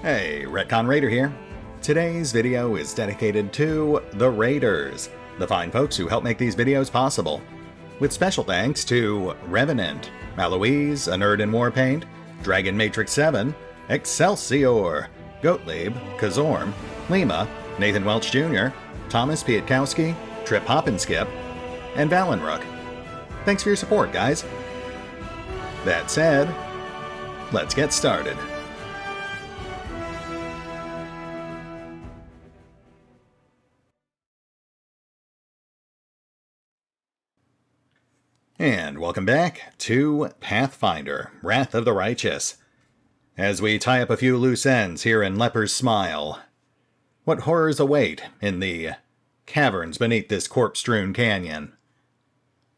Hey, RetconRaider here. Today's video is dedicated to the Raiders, the fine folks who help make these videos possible. With special thanks to Revenant, Alois, Anerdinwarpaint, Dragon Matrix 7, Exsellsior, Gottlieb, Kazorm, Lima, Nathan Welch Jr., Tomasz Piątkowski, Triphoppenskip, and Valinrook. Thanks for your support, guys. That said, let's get started. And welcome back to Pathfinder, Wrath of the Righteous. As we tie up a few loose ends here in Leper's Smile, what horrors await in the caverns beneath this corpse-strewn canyon?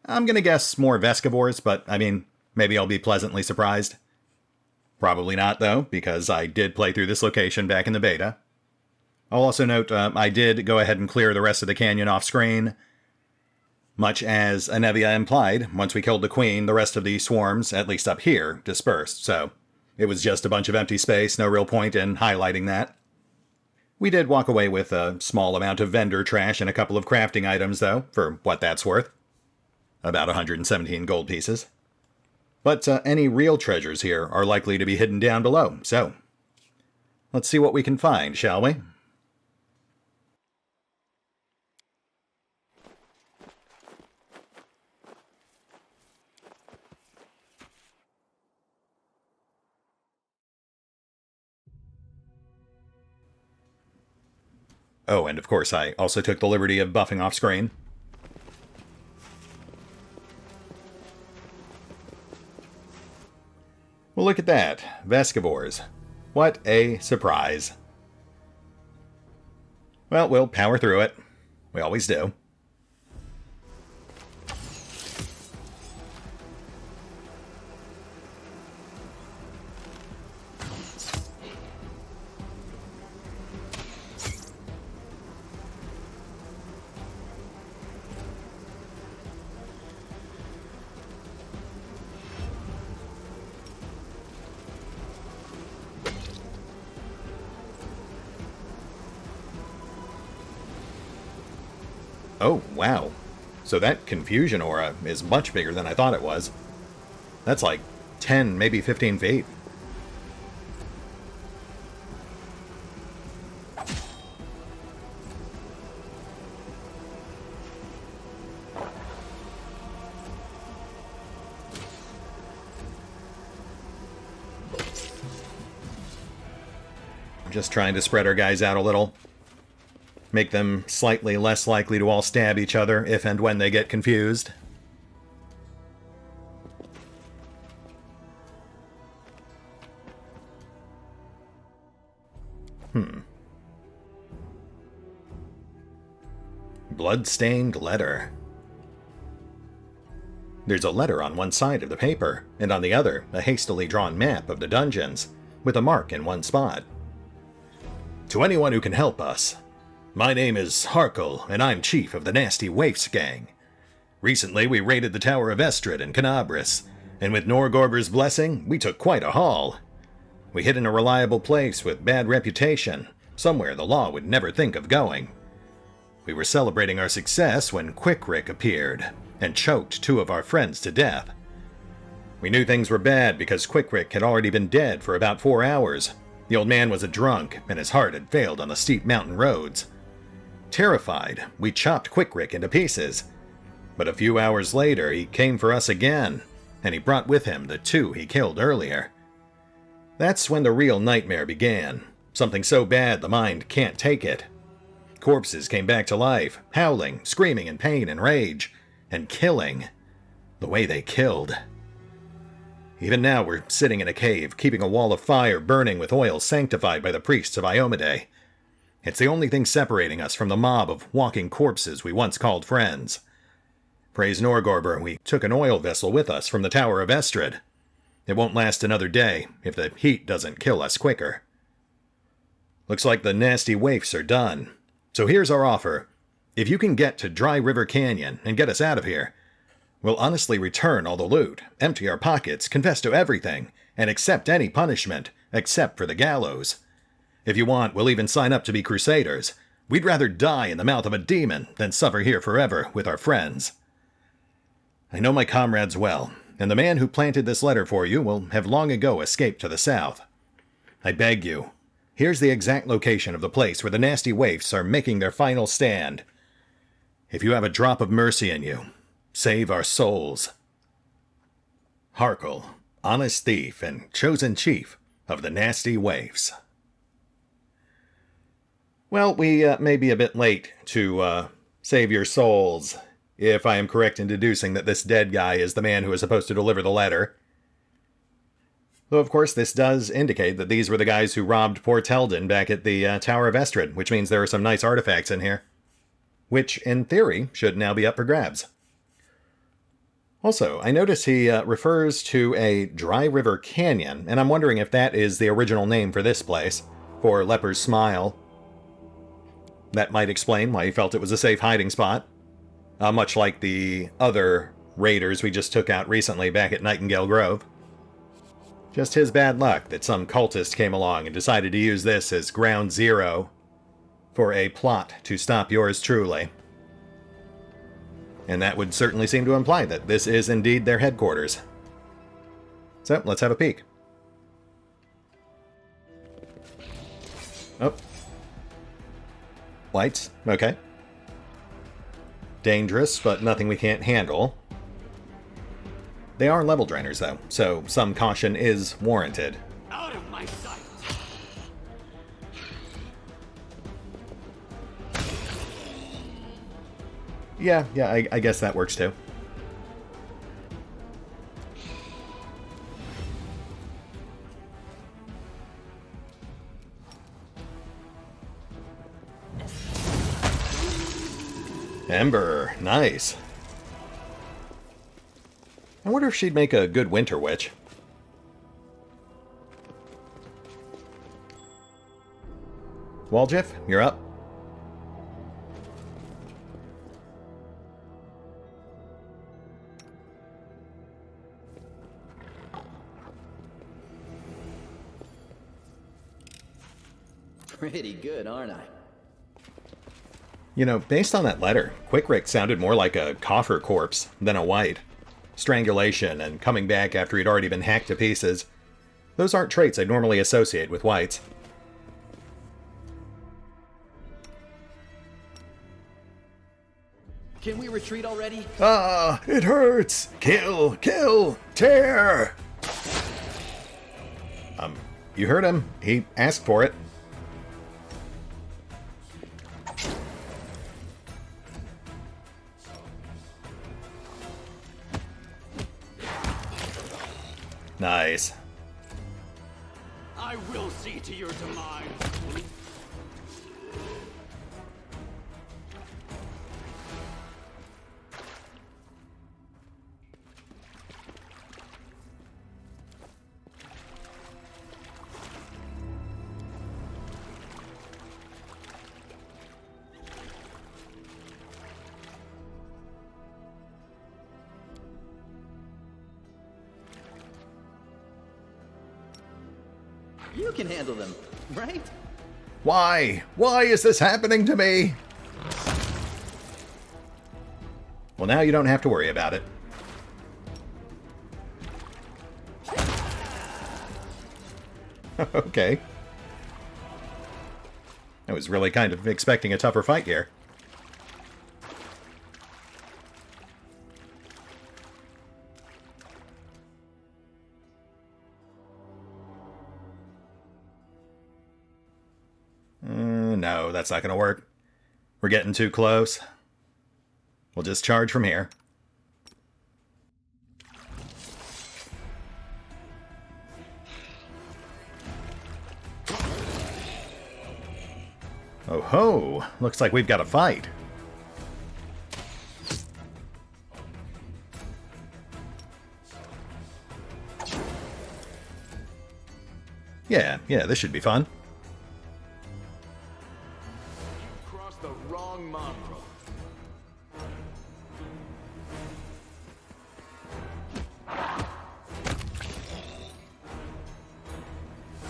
I'm gonna guess more Vescivores, but I mean, maybe I'll be pleasantly surprised. Probably not, though, because I did play through this location back in the beta. I'll also note I did go ahead and clear the rest of the canyon off-screen. Much as Anevia implied, once we killed the queen, the rest of the swarms, at least up here, dispersed, so it was just a bunch of empty space, no real point in highlighting that. We did walk away with a small amount of vendor trash and a couple of crafting items, though, for what that's worth. About 117 gold pieces. But any real treasures here are likely to be hidden down below, so let's see what we can find, shall we? Oh, and of course I also took the liberty of buffing off screen. Well, look at that. Vescivores. What a surprise. Well, we'll power through it. We always do. Oh, wow. So that confusion aura is much bigger than I thought it was. That's like 10, maybe 15 feet. I'm just trying to spread our guys out a little. Make them slightly less likely to all stab each other if and when they get confused. Blood-stained letter. There's a letter on one side of the paper, and on the other, a hastily drawn map of the dungeons, with a mark in one spot. To anyone who can help us. My name is Harkle, and I'm chief of the Nasty Waifs gang. Recently, we raided the Tower of Estrid in Canabris, and with Norgorber's blessing, we took quite a haul. We hid in a reliable place with bad reputation, somewhere the law would never think of going. We were celebrating our success when Quickrick appeared, and choked two of our friends to death. We knew things were bad because Quickrick had already been dead for about 4 hours. The old man was a drunk, and his heart had failed on the steep mountain roads. Terrified, we chopped Quickrick into pieces. But a few hours later, he came for us again, and he brought with him the two he killed earlier. That's when the real nightmare began, something so bad the mind can't take it. Corpses came back to life, howling, screaming in pain and rage, and killing. The way they killed. Even now we're sitting in a cave, keeping a wall of fire burning with oil sanctified by the priests of Iomedae. It's the only thing separating us from the mob of walking corpses we once called friends. Praise Norgorber, we took an oil vessel with us from the Tower of Estrid. It won't last another day if the heat doesn't kill us quicker. Looks like the Nasty Waifs are done. So here's our offer. If you can get to Dry River Canyon and get us out of here, we'll honestly return all the loot, empty our pockets, confess to everything, and accept any punishment, except for the gallows. If you want, we'll even sign up to be crusaders. We'd rather die in the mouth of a demon than suffer here forever with our friends. I know my comrades well, and the man who planted this letter for you will have long ago escaped to the south. I beg you, here's the exact location of the place where the nasty waifs are making their final stand. If you have a drop of mercy in you, save our souls. Harkle, honest thief and chosen chief of the nasty waifs. Well, we may be a bit late to save your souls, if I am correct in deducing that this dead guy is the man who is supposed to deliver the letter. Though, of course, this does indicate that these were the guys who robbed poor Teldin back at the Tower of Estrid, which means there are some nice artifacts in here. Which, in theory, should now be up for grabs. Also, I notice he refers to a dry river canyon, and I'm wondering if that is the original name for this place, for Leper's Smile. That might explain why he felt it was a safe hiding spot. Much like the other raiders we just took out recently back at Nightingale Grove. Just his bad luck that some cultist came along and decided to use this as ground zero for a plot to stop yours truly. And that would certainly seem to imply that this is indeed their headquarters. So, let's have a peek. Oh. Lights, okay. Dangerous, but nothing we can't handle. They are level drainers, though, so some caution is warranted. Out of my sight! Yeah, I guess that works too. Ember, nice. I wonder if she'd make a good winter witch. Waljif, you're up. Pretty good, aren't I? You know, based on that letter, Quickrick sounded more like a coffer corpse than a white. Strangulation and coming back after he'd already been hacked to pieces. Those aren't traits I'd normally associate with whites. Can we retreat already? Ah, it hurts! Kill! Kill! Tear! You heard him. He asked for it. Nice. I will see to your demise. You can handle them, right? Why? Why is this happening to me? Well, now you don't have to worry about it. Okay. I was really kind of expecting a tougher fight here. No, that's not going to work. We're getting too close. We'll just charge from here. Oh ho! Looks like we've got a fight. Yeah, this should be fun. The wrong mongrel.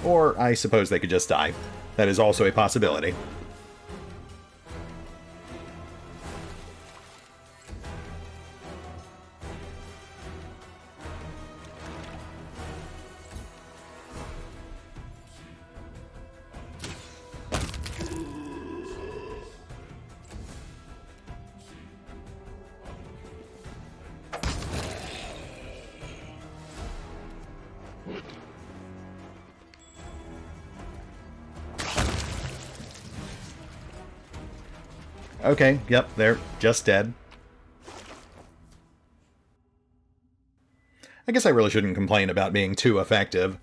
Or I suppose they could just die. That is also a possibility. Okay, yep, they're just dead. I guess I really shouldn't complain about being too effective,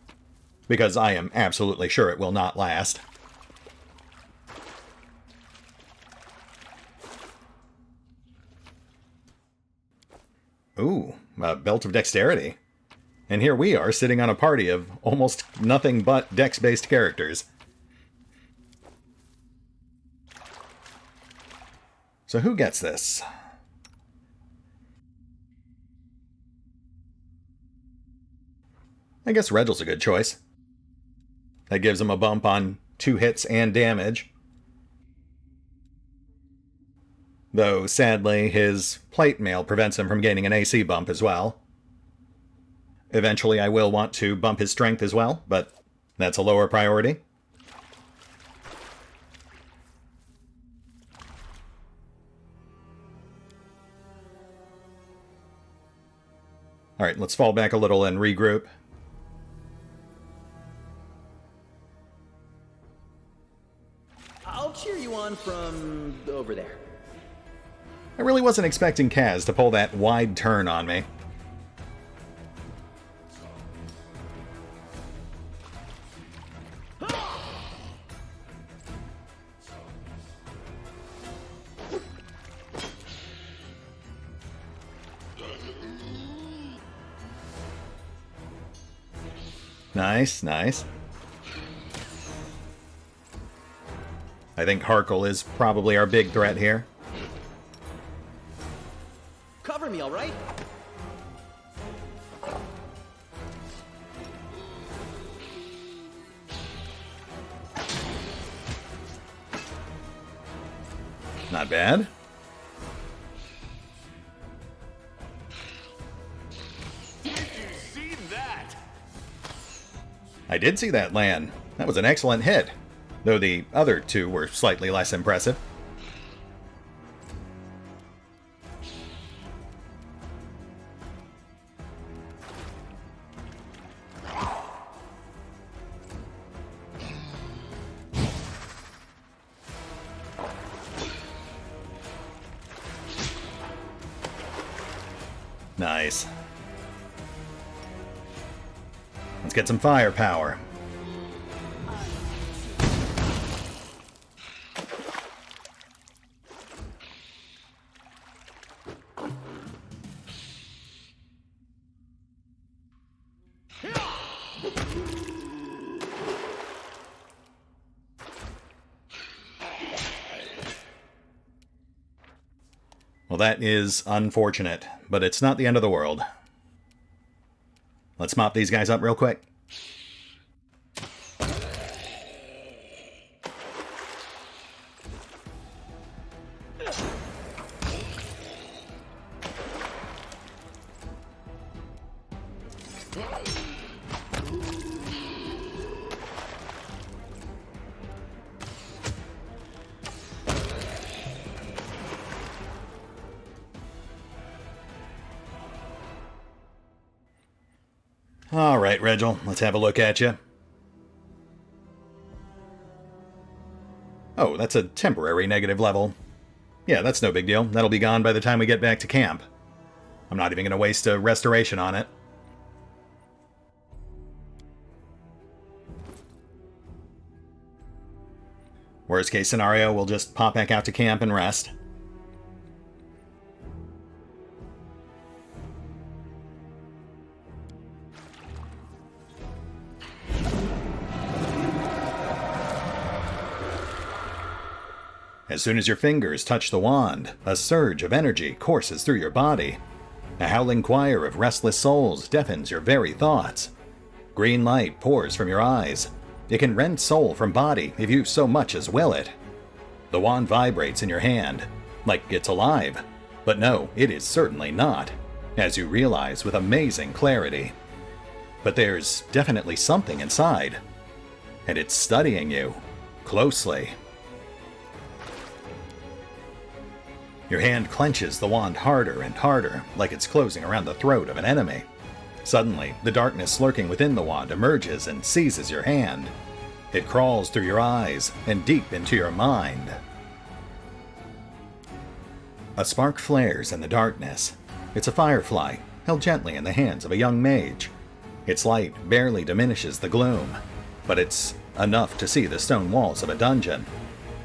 because I am absolutely sure it will not last. Ooh, a belt of dexterity. And here we are sitting on a party of almost nothing but dex-based characters. So who gets this? I guess Regel's a good choice. That gives him a bump on 2 hits and damage. Though, sadly, his plate mail prevents him from gaining an AC bump as well. Eventually I will want to bump his strength as well, but that's a lower priority. Alright, let's fall back a little and regroup. I'll cheer you on from over there. I really wasn't expecting Kaz to pull that wide turn on me. Nice, nice. I think Harkle is probably our big threat here. Cover me, all right? Not bad. I did see that land. That was an excellent hit, though the other 2 were slightly less impressive. Nice. Let's get some firepower. Well, that is unfortunate, but it's not the end of the world. Let's mop these guys up real quick. Alright, Regel, let's have a look at you. Oh, that's a temporary negative level. Yeah, that's no big deal. That'll be gone by the time we get back to camp. I'm not even going to waste a restoration on it. Worst case scenario, we'll just pop back out to camp and rest. As soon as your fingers touch the wand, a surge of energy courses through your body. A howling choir of restless souls deafens your very thoughts. Green light pours from your eyes. It can rend soul from body if you so much as will it. The wand vibrates in your hand, like it's alive, but no, it is certainly not, as you realize with amazing clarity. But there's definitely something inside, and it's studying you closely. Your hand clenches the wand harder and harder, like it's closing around the throat of an enemy. Suddenly, the darkness lurking within the wand emerges and seizes your hand. It crawls through your eyes and deep into your mind. A spark flares in the darkness. It's a firefly, held gently in the hands of a young mage. Its light barely diminishes the gloom, but it's enough to see the stone walls of a dungeon.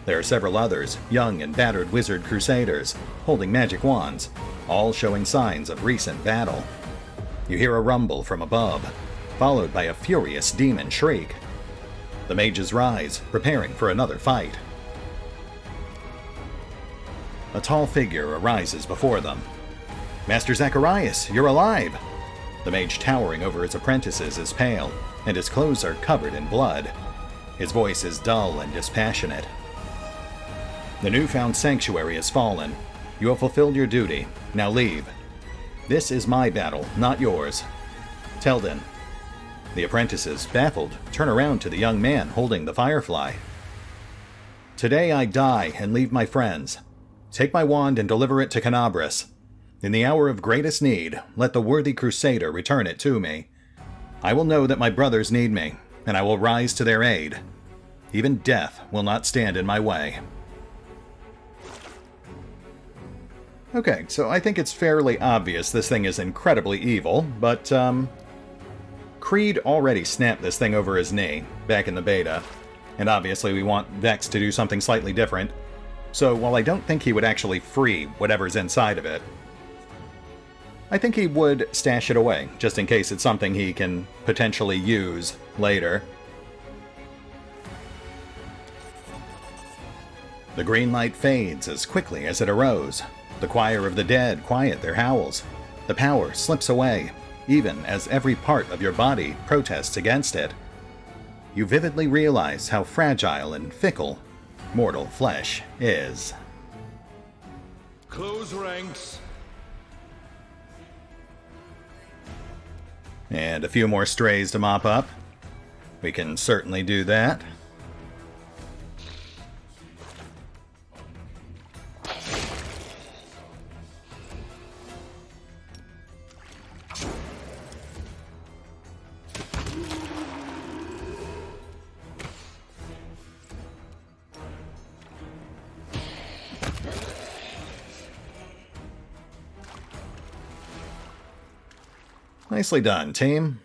There are several others, young and battered wizard crusaders, holding magic wands, all showing signs of recent battle. You hear a rumble from above, followed by a furious demon shriek. The mages rise, preparing for another fight. A tall figure arises before them. "Master Zacharias, you're alive!" The mage towering over his apprentices is pale, and his clothes are covered in blood. His voice is dull and dispassionate. "The newfound sanctuary has fallen. You have fulfilled your duty. Now leave. This is my battle, not yours. Telden." The apprentices, baffled, turn around to the young man holding the firefly. "Today I die and leave my friends. Take my wand and deliver it to Canabras. In the hour of greatest need, let the worthy crusader return it to me. I will know that my brothers need me, and I will rise to their aid. Even death will not stand in my way." Okay, so I think it's fairly obvious this thing is incredibly evil, but, Creed already snapped this thing over his knee, back in the beta, and obviously we want Vex to do something slightly different, so while I don't think he would actually free whatever's inside of it, I think he would stash it away, just in case it's something he can potentially use later. The green light fades as quickly as it arose. The choir of the dead quiet their howls. The power slips away, even as every part of your body protests against it. You vividly realize how fragile and fickle mortal flesh is. Close ranks. And a few more strays to mop up. We can certainly do that. Nicely done, team.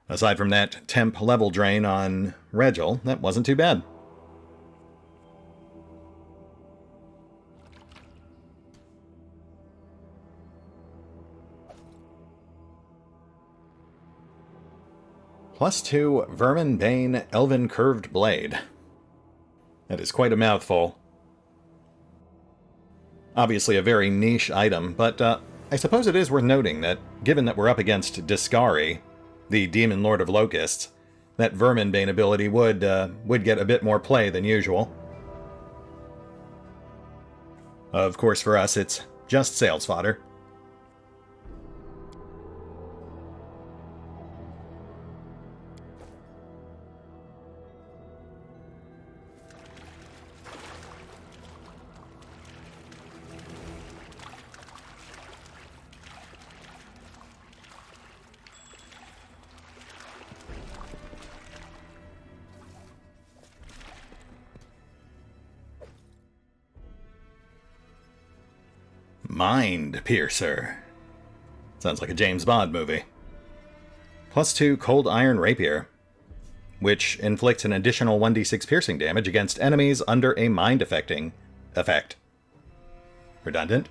Aside from that temp level drain on Regil, that wasn't too bad. +2 Vermin Bain Elven Curved Blade. That is quite a mouthful. Obviously a very niche item, but I suppose it is worth noting that, given that we're up against Discari, the Demon Lord of Locusts, that Vermin Bane ability would get a bit more play than usual. Of course, for us, it's just sales fodder. Mind Piercer. Sounds like a James Bond movie. +2 Cold Iron Rapier, which inflicts an additional 1d6 piercing damage against enemies under a mind-affecting effect. Redundant.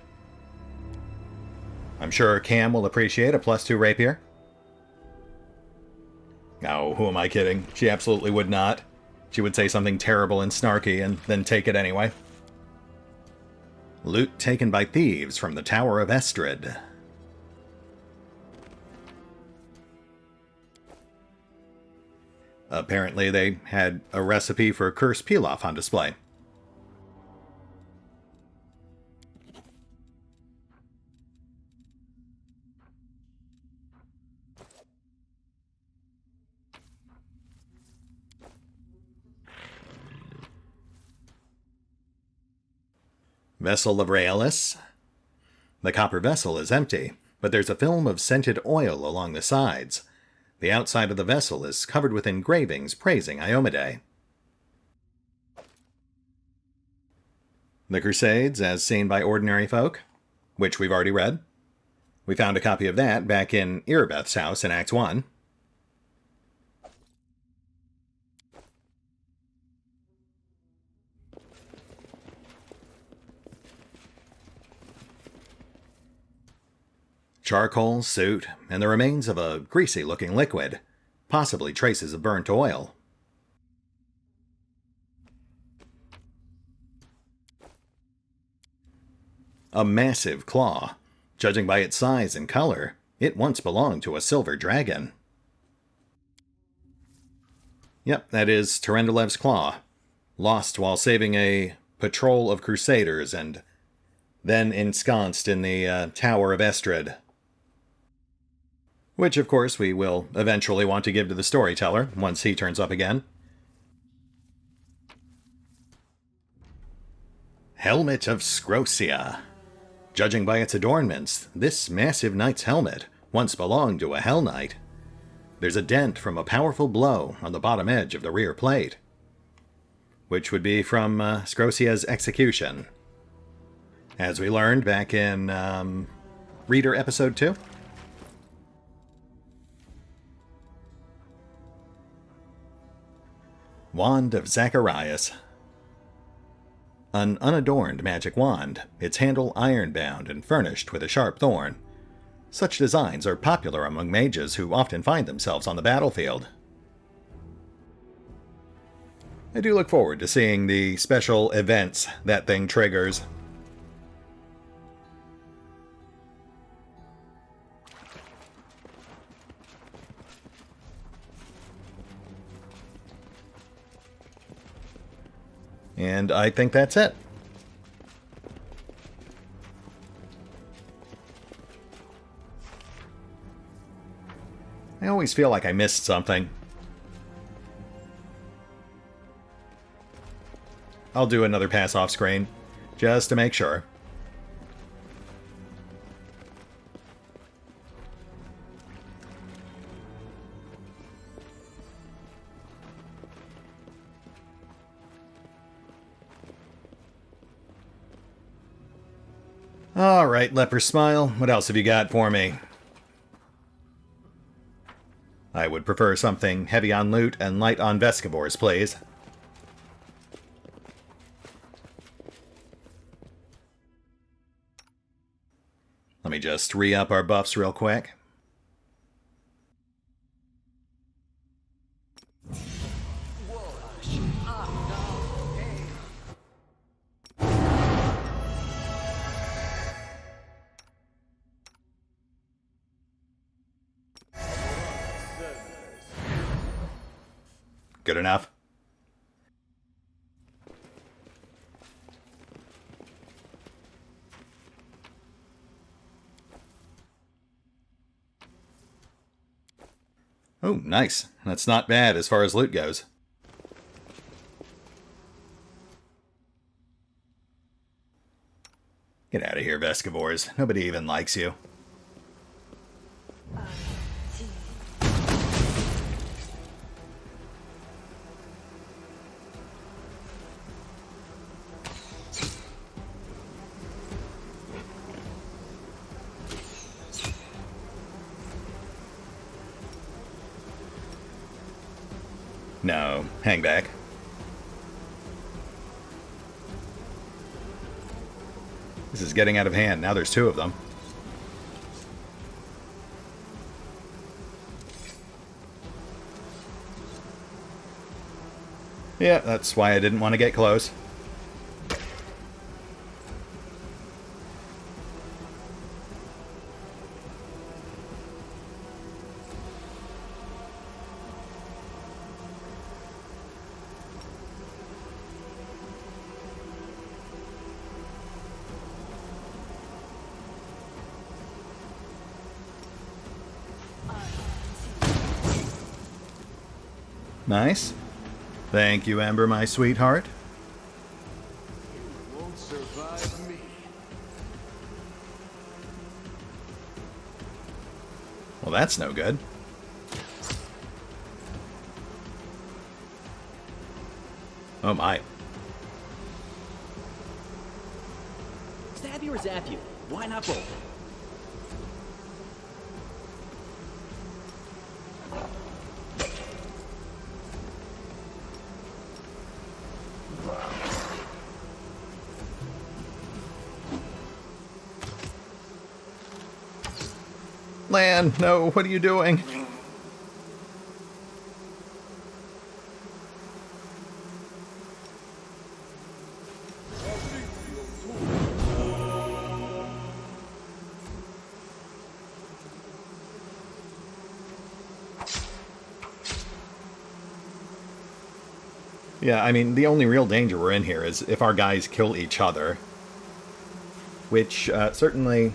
I'm sure Cam will appreciate a +2 Rapier. Oh, who am I kidding? She absolutely would not. She would say something terrible and snarky and then take it anyway. Loot taken by thieves from the Tower of Estrid. Apparently they had a recipe for cursed pilaf on display. Vessel of Raelis. The copper vessel is empty, but there's a film of scented oil along the sides. The outside of the vessel is covered with engravings praising Iomedae. The Crusades as seen by ordinary folk, which we've already read. We found a copy of that back in Irbeth's house in Act 1. Charcoal, soot, and the remains of a greasy-looking liquid, possibly traces of burnt oil. A massive claw. Judging by its size and color, it once belonged to a silver dragon. Yep, that is Tyrendalev's claw. Lost while saving a patrol of crusaders and then ensconced in the Tower of Estrid. Which, of course, we will eventually want to give to the storyteller once he turns up again. Helmet of Scrocia. Judging by its adornments, this massive knight's helmet once belonged to a Hell Knight. There's a dent from a powerful blow on the bottom edge of the rear plate, which would be from Scrocia's execution. As we learned back in Reader Episode 2. Wand of Zacharias. An unadorned magic wand, its handle iron-bound and furnished with a sharp thorn. Such designs are popular among mages who often find themselves on the battlefield. I do look forward to seeing the special events that thing triggers. And I think that's it. I always feel like I missed something. I'll do another pass off screen, just to make sure. Alright, Leper Smile, what else have you got for me? I would prefer something heavy on loot and light on Vescivores, please. Let me just re-up our buffs real quick. Good enough. Oh, nice. That's not bad as far as loot goes. Get out of here, Vescivores. Nobody even likes you. No, hang back. This is getting out of hand. Now there's two of them. Yeah, that's why I didn't want to get close. Nice. Thank you, Ember, my sweetheart. You won't survive me. Well, that's no good. Oh my. Stab you or zap you? Why not both? Lan, no, what are you doing? Yeah, I mean, the only real danger we're in here is if our guys kill each other. Which, certainly...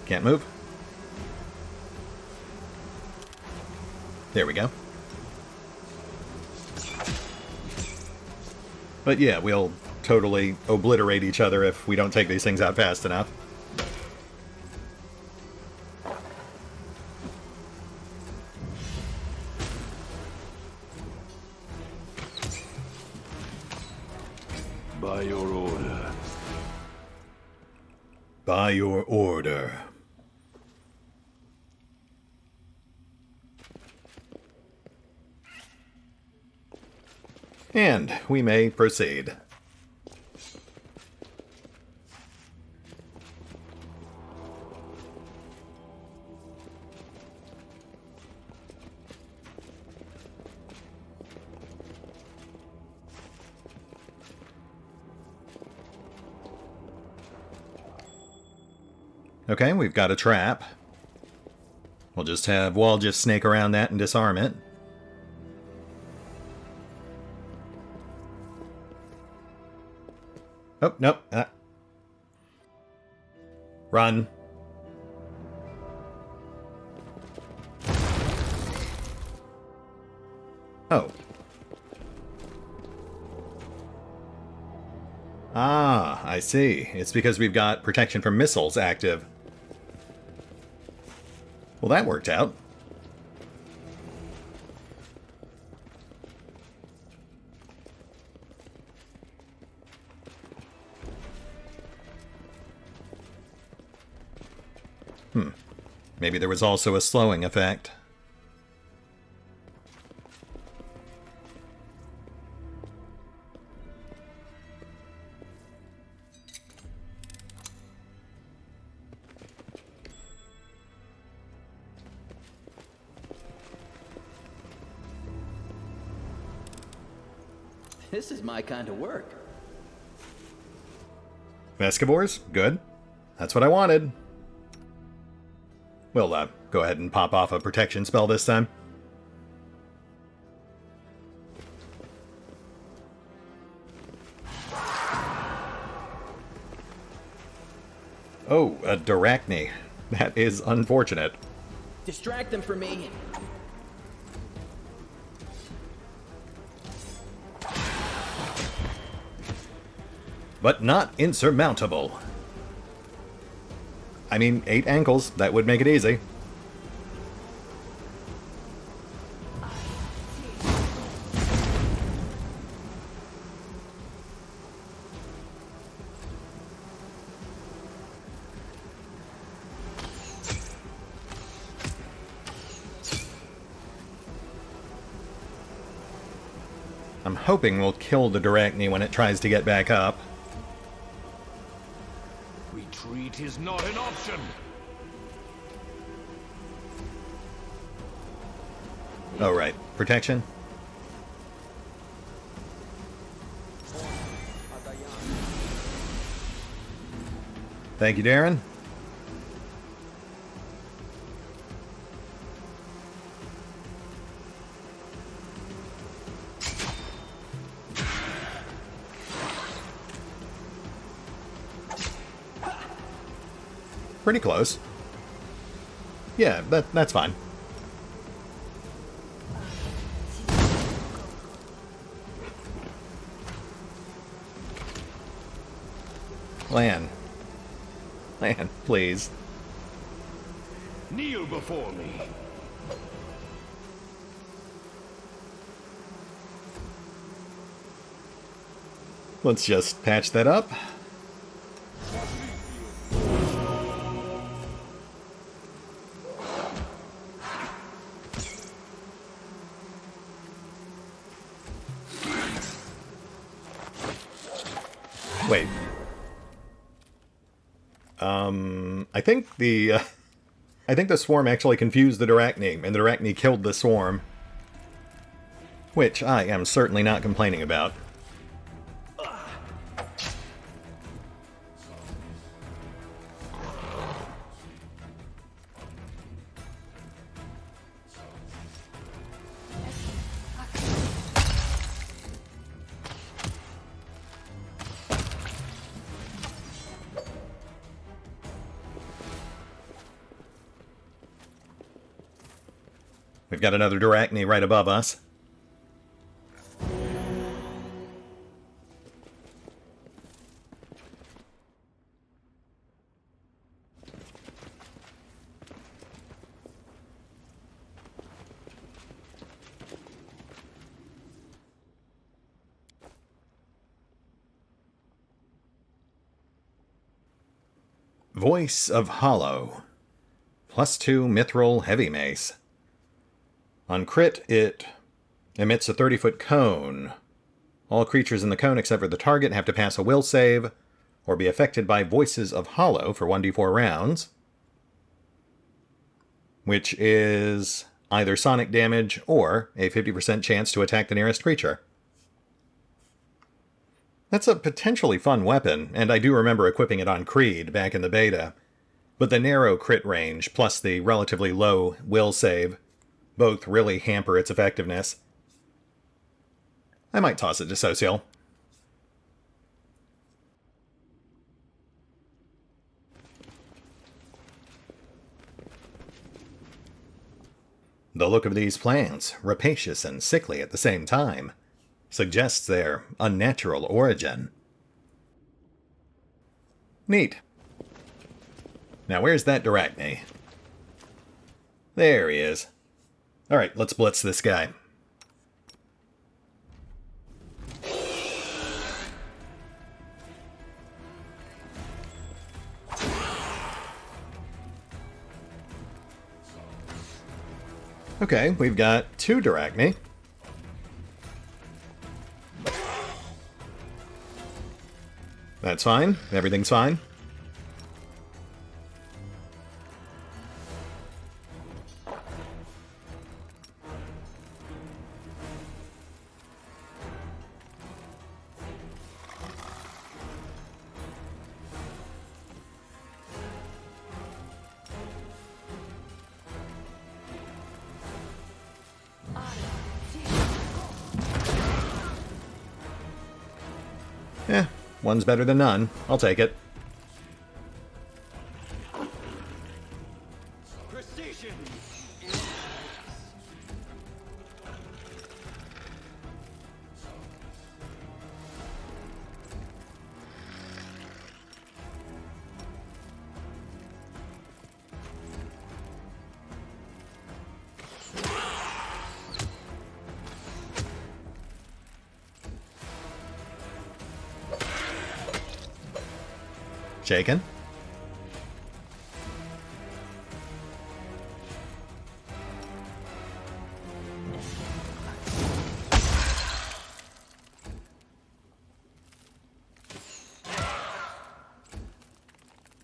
Can't move. There we go. But yeah, we'll totally obliterate each other if we don't take these things out fast enough. By your order. By your order. And we may proceed. Okay, we've got a trap. We'll just have Wall just snake around that and disarm it. Oh, nope. Run. Oh. Ah, I see. It's because we've got protection from missiles active. Well, that worked out. Maybe there was also a slowing effect. This is my kind of work. Vescivores? Good. That's what I wanted. We'll go ahead and pop off a protection spell this time. Oh, a Drakiith. That is unfortunate. Distract them for me. But not insurmountable. I mean, 8 ankles, that would make it easy. I'm hoping we'll kill the Drakiith when it tries to get back up. Retreat is not an option. Oh, right. Protection? Thank you, Darren. Pretty close. Yeah, that's fine. Lan. Lan, please. Kneel before me. Let's just patch that up. Wait. I think the swarm actually confused the Drachni, and the Drachni killed the swarm. Which I am certainly not complaining about. We've got another Drachni right above us. Voice of Hollow. +2 Mithril Heavy Mace. On crit, it emits a 30-foot cone. All creatures in the cone except for the target have to pass a will save or be affected by Voices of Hollow for 1d4 rounds, which is either sonic damage or a 50% chance to attack the nearest creature. That's a potentially fun weapon, and I do remember equipping it on Creed back in the beta, but the narrow crit range plus the relatively low will save both really hamper its effectiveness. I might toss it to Social. The look of these plants, rapacious and sickly at the same time, suggests their unnatural origin. Neat. Now where's that Drachni? There he is. Alright, let's blitz this guy. Okay, we've got 2 Drachni. That's fine. Everything's fine. One's better than none. I'll take it. Precision. Shaken.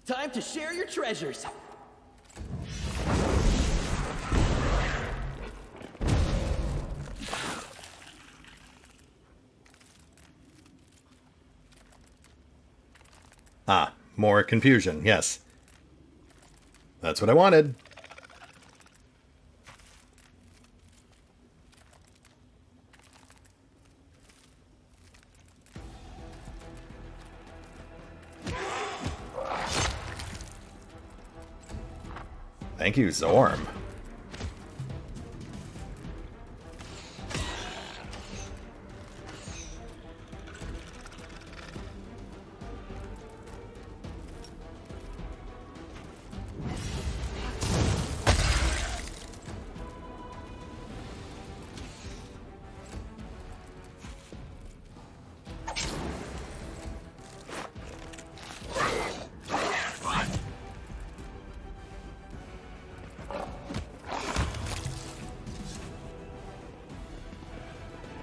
Time to share your treasures. Ah, more confusion, yes. That's what I wanted. Thank you, Zorm.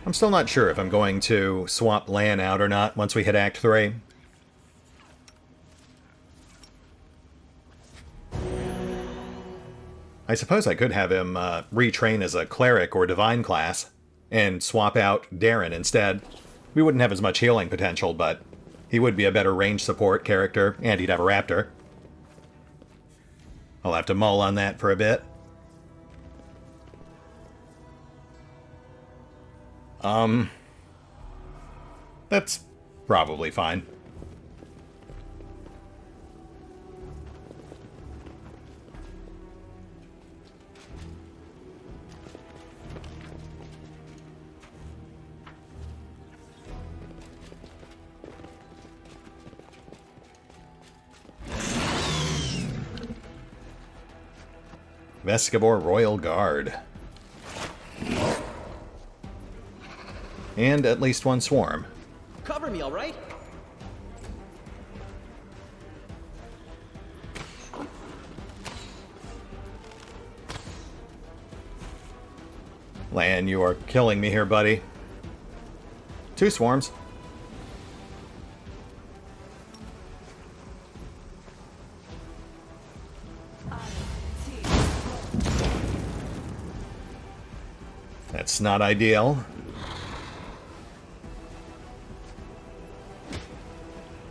I'm still not sure if I'm going to swap Lan out or not once we hit Act 3. I suppose I could have him retrain as a cleric or divine class and swap out Darren instead. We wouldn't have as much healing potential, but he would be a better range support character, and he'd have a raptor. I'll have to mull on that for a bit. That's probably fine. Vescabor Royal Guard. And at least one swarm. Cover me, all right? Lan, you are killing me here, buddy. 2 swarms. That's not ideal.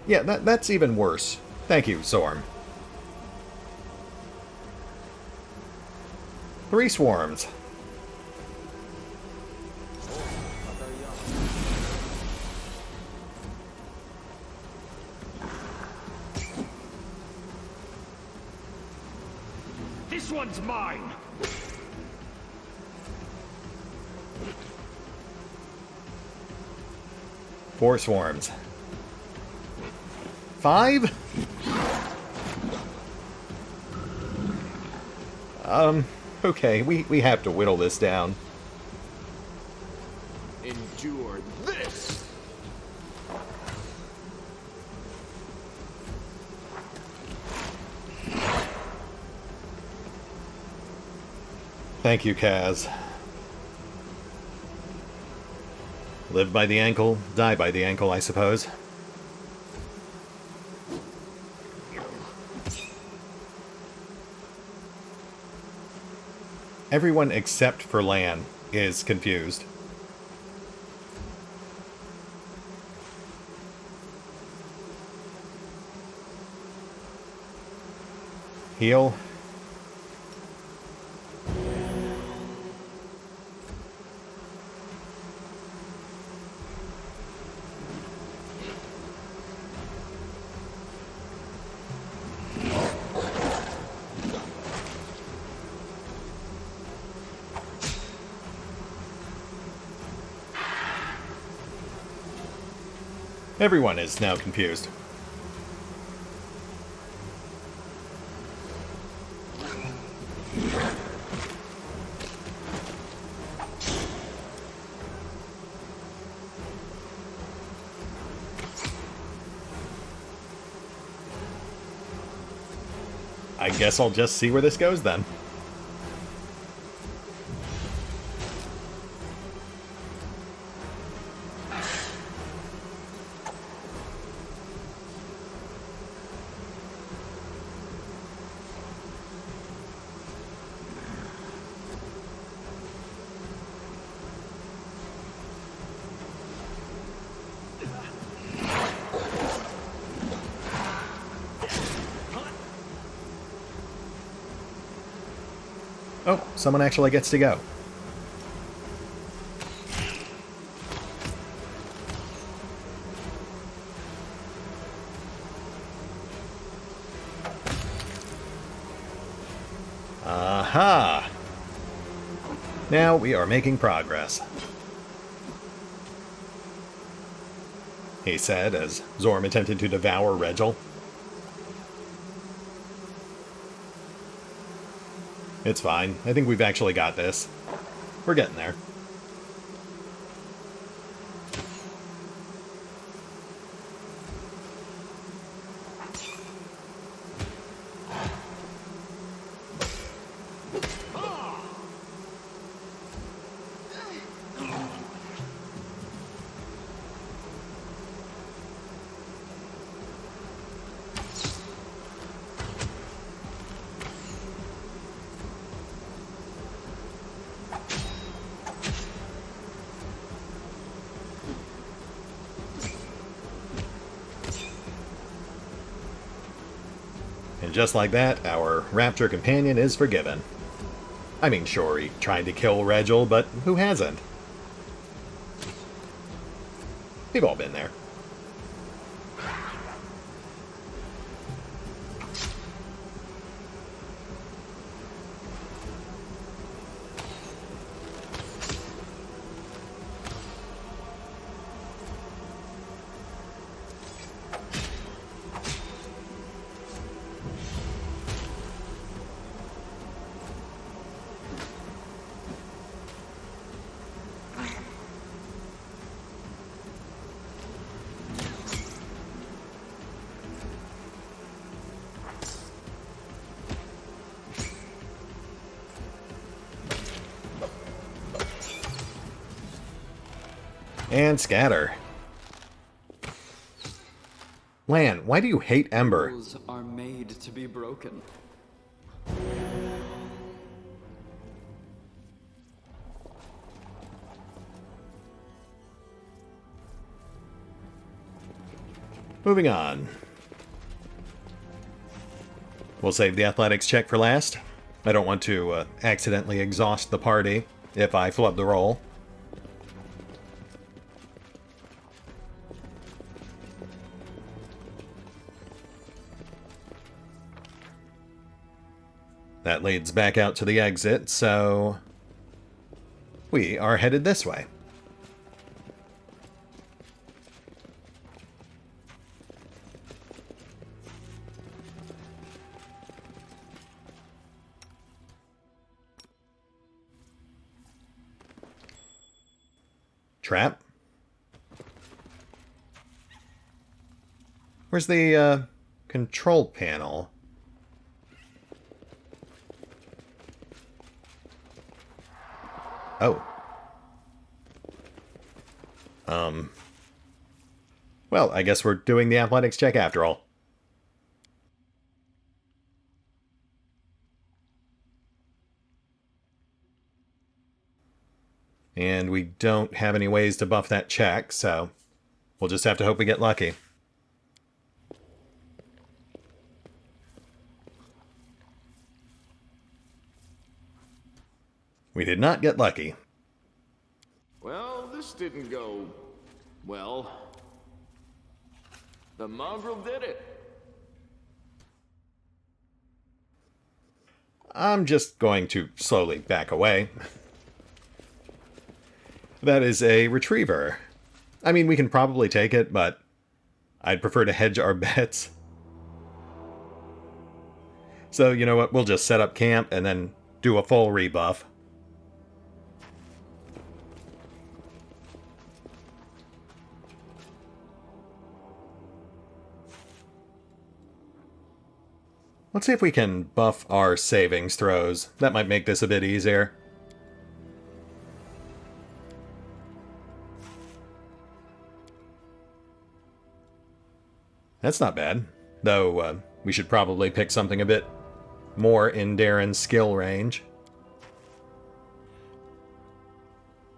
Yeah, that's even worse. Thank you, Zorm. 3 swarms. This one's mine! Four swarms. 5? Okay, we have to whittle this down. Endure this! Thank you, Kaz. Live by the ankle, die by the ankle, I suppose. Everyone except for Lan is confused. Heal. Everyone is now confused. I guess I'll just see where this goes then. Oh, someone actually gets to go. Aha! Now we are making progress, he said as Zorm attempted to devour Regil. It's fine. I think we've actually got this. We're getting there. And just like that, our raptor companion is forgiven. I mean, sure, he tried to kill Regil, but who hasn't? We've all been there. And scatter. Lan, why do you hate Ember? Rules are made to be broken. Moving on. We'll save the athletics check for last. I don't want to accidentally exhaust the party if I flub the roll. That leads back out to the exit, so we are headed this way. Trap? Where's the control panel? Oh. Well, I guess we're doing the athletics check after all. And we don't have any ways to buff that check, so we'll just have to hope we get lucky. We did not get lucky. Well, this didn't go well. The mongrel did it. I'm just going to slowly back away. That is a retriever. I mean, we can probably take it, but I'd prefer to hedge our bets. So, you know what? We'll just set up camp and then do a full rebuff. Let's see if we can buff our savings throws. That might make this a bit easier. That's not bad. Though, we should probably pick something a bit more in Darren's skill range.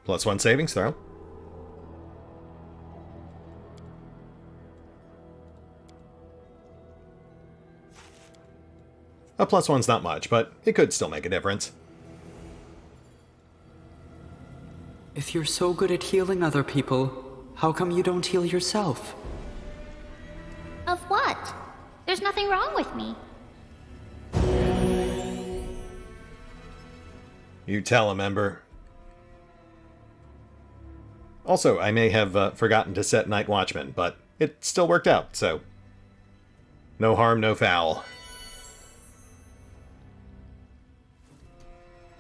+1 savings throw. A +1's not much, but it could still make a difference. If you're so good at healing other people, how come you don't heal yourself? Of what? There's nothing wrong with me. You tell him, Ember. Also, I may have forgotten to set Night Watchman, but it still worked out, so no harm, no foul.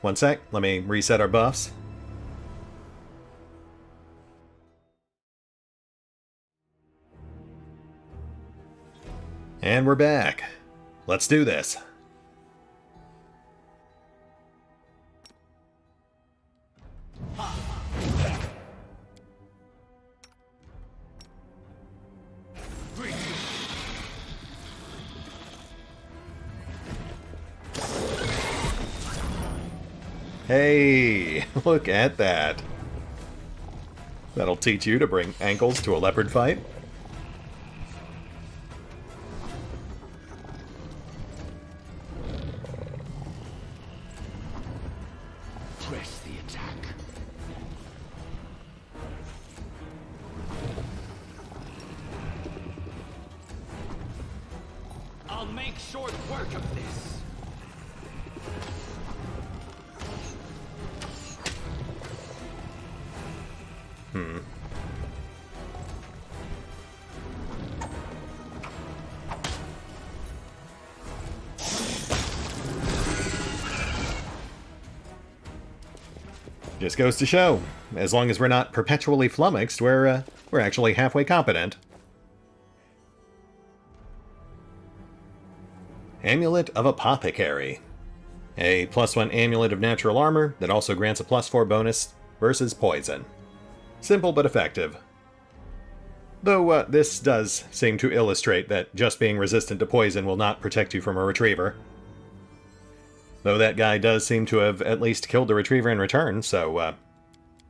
One sec, let me reset our buffs. And we're back. Let's do this. Hey, look at that. That'll teach you to bring ankles to a leopard fight. short work of this. Just goes to show, as long as we're not perpetually flummoxed, we're actually halfway competent. Amulet of Apothecary. A +1 amulet of natural armor that also grants a +4 bonus versus poison. Simple but effective. Though this does seem to illustrate that just being resistant to poison will not protect you from a retriever. Though that guy does seem to have at least killed the retriever in return, so,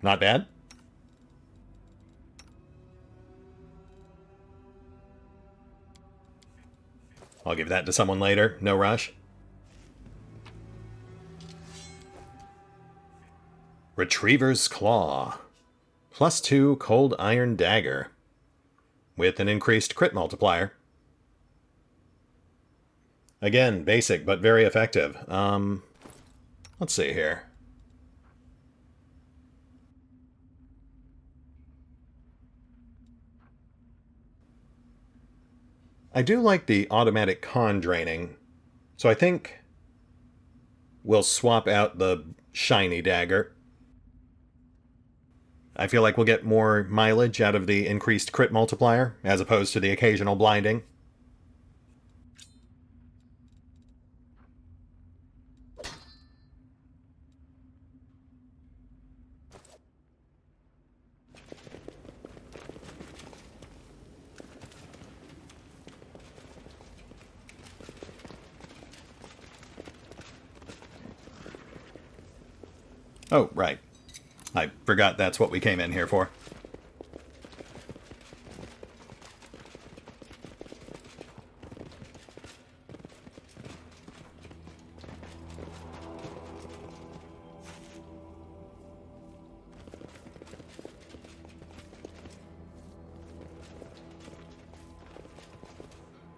not bad. I'll give that to someone later, no rush. Retriever's Claw. +2 Cold Iron Dagger. With an increased crit multiplier. Again, basic, but very effective. Let's see here. I do like the automatic con draining, so I think we'll swap out the shiny dagger. I feel like we'll get more mileage out of the increased crit multiplier, as opposed to the occasional blinding. Oh, right. I forgot that's what we came in here for.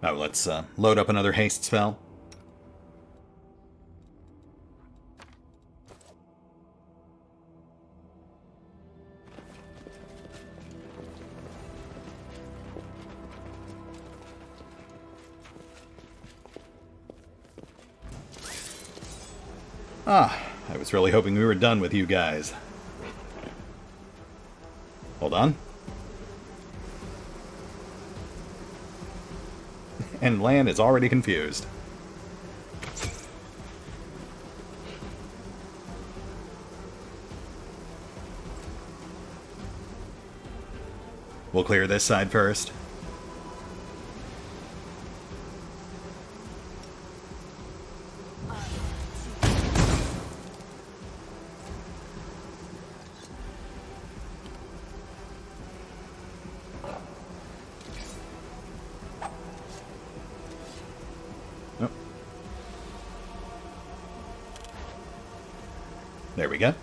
Oh, let's load up another haste spell. I was really hoping we were done with you guys. Hold on. And Lan is already confused. We'll clear this side first. There we go.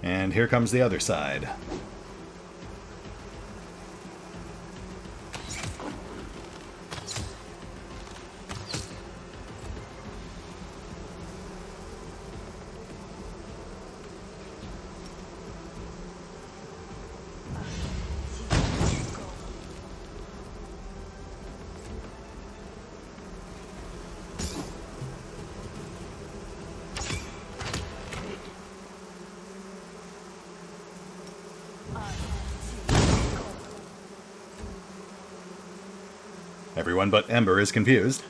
And here comes the other side. Everyone but Ember is confused.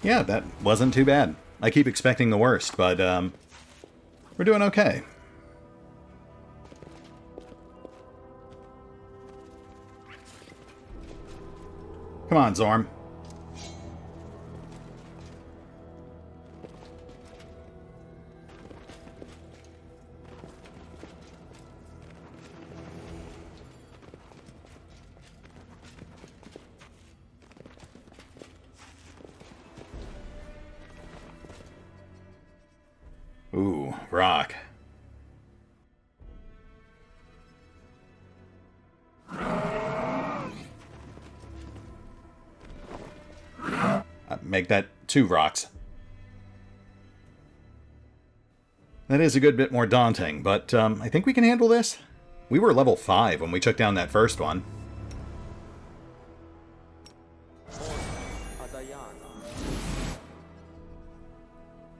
Yeah, that wasn't too bad. I keep expecting the worst, but we're doing okay. Come on, Zorm. Ooh, rock. Make that 2 rocks. That is a good bit more daunting, but I think we can handle this. We were level 5 when we took down that first one.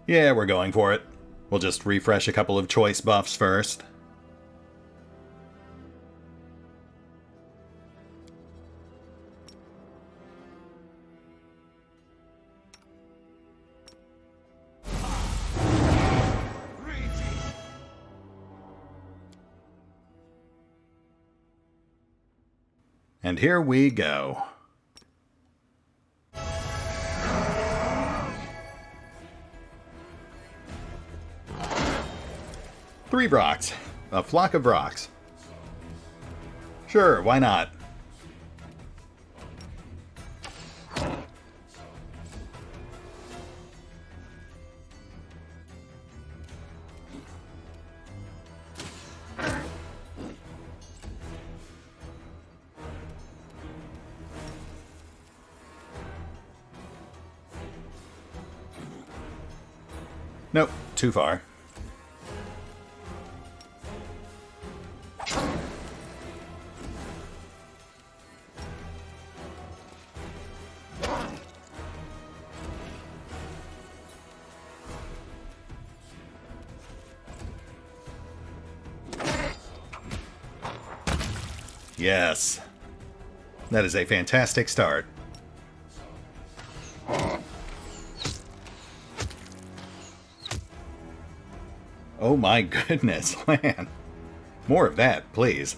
Yeah, we're going for it. We'll just refresh a couple of choice buffs first. And here we go. Three rocks. A flock of rocks. Sure, why not? Nope, too far. Yes. That is a fantastic start. Oh my goodness, man. More of that, please.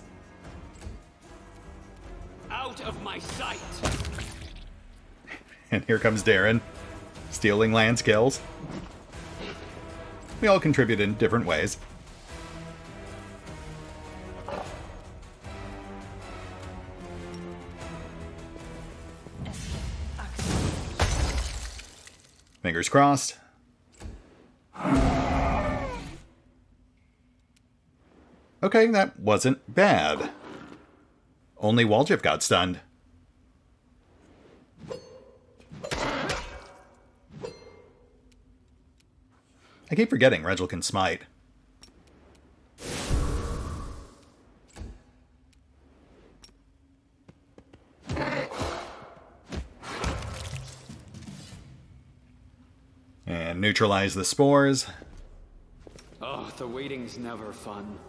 Out of my sight! And here comes Darren, stealing land skills. We all contribute in different ways. Fingers crossed. Okay, that wasn't bad. Only Waljif got stunned. I keep forgetting Regil can smite. And neutralize the spores. Oh, the waiting's never fun.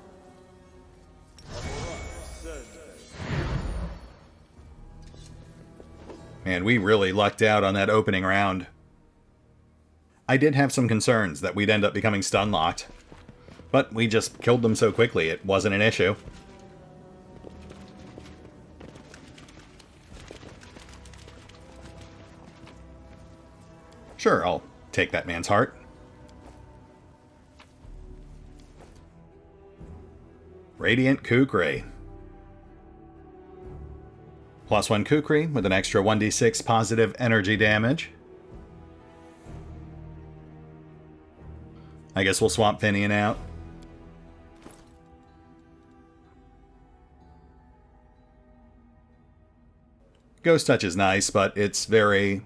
Man, we really lucked out on that opening round. I did have some concerns that we'd end up becoming stun-locked, but we just killed them so quickly it wasn't an issue. Sure, I'll take that man's heart. Radiant Kukri. +1 Kukri with an extra 1d6 positive energy damage. I guess we'll swap Finian out. Ghost Touch is nice, but it's very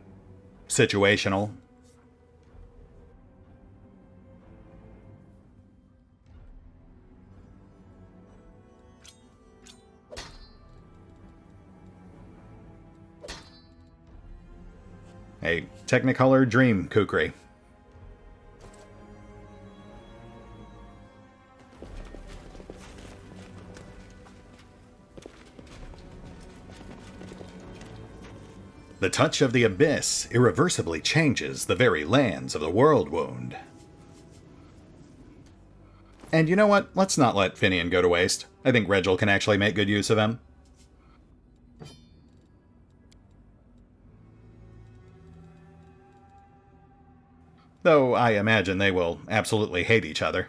situational. A Technicolor Dream Kukri. The touch of the abyss irreversibly changes the very lands of the world wound. And you know what? Let's not let Finian go to waste. I think Regil can actually make good use of him. Though I imagine they will absolutely hate each other.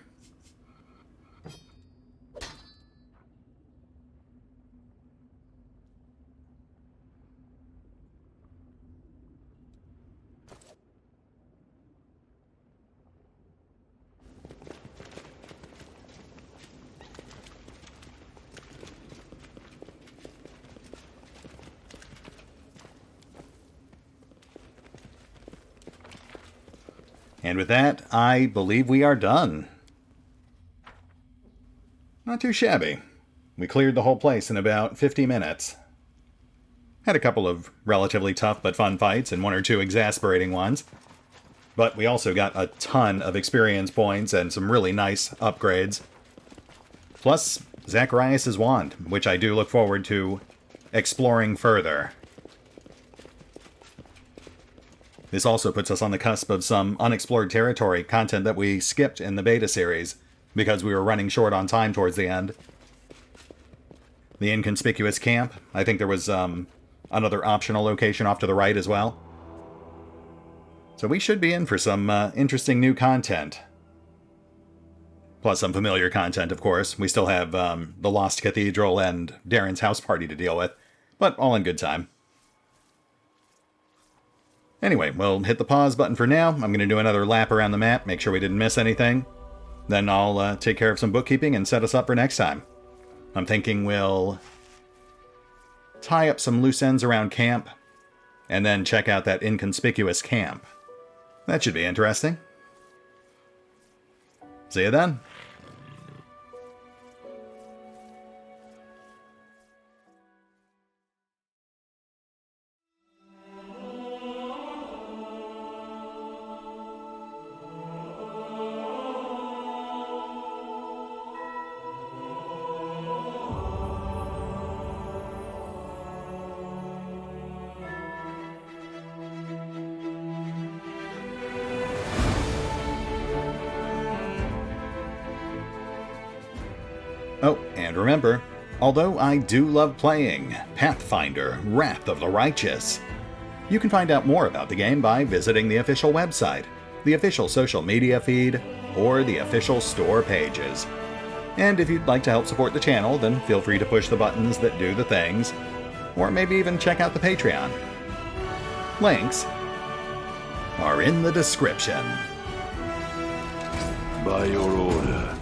And with that, I believe we are done. Not too shabby. We cleared the whole place in about 50 minutes. Had a couple of relatively tough but fun fights and one or two exasperating ones. But we also got a ton of experience points and some really nice upgrades. Plus, Zacharias' wand, which I do look forward to exploring further. This also puts us on the cusp of some unexplored territory, content that we skipped in the beta series, because we were running short on time towards the end. The inconspicuous camp, I think there was another optional location off to the right as well. So we should be in for some interesting new content. Plus some familiar content, of course. We still have the Lost Cathedral and Darren's house party to deal with, but all in good time. Anyway, we'll hit the pause button for now. I'm going to do another lap around the map, make sure we didn't miss anything. Then I'll take care of some bookkeeping and set us up for next time. I'm thinking we'll tie up some loose ends around camp, and then check out that inconspicuous camp. That should be interesting. See you then. Oh, and remember, although I do love playing Pathfinder, Wrath of the Righteous, you can find out more about the game by visiting the official website, the official social media feed, or the official store pages. And if you'd like to help support the channel, then feel free to push the buttons that do the things, or maybe even check out the Patreon. Links are in the description. By your order,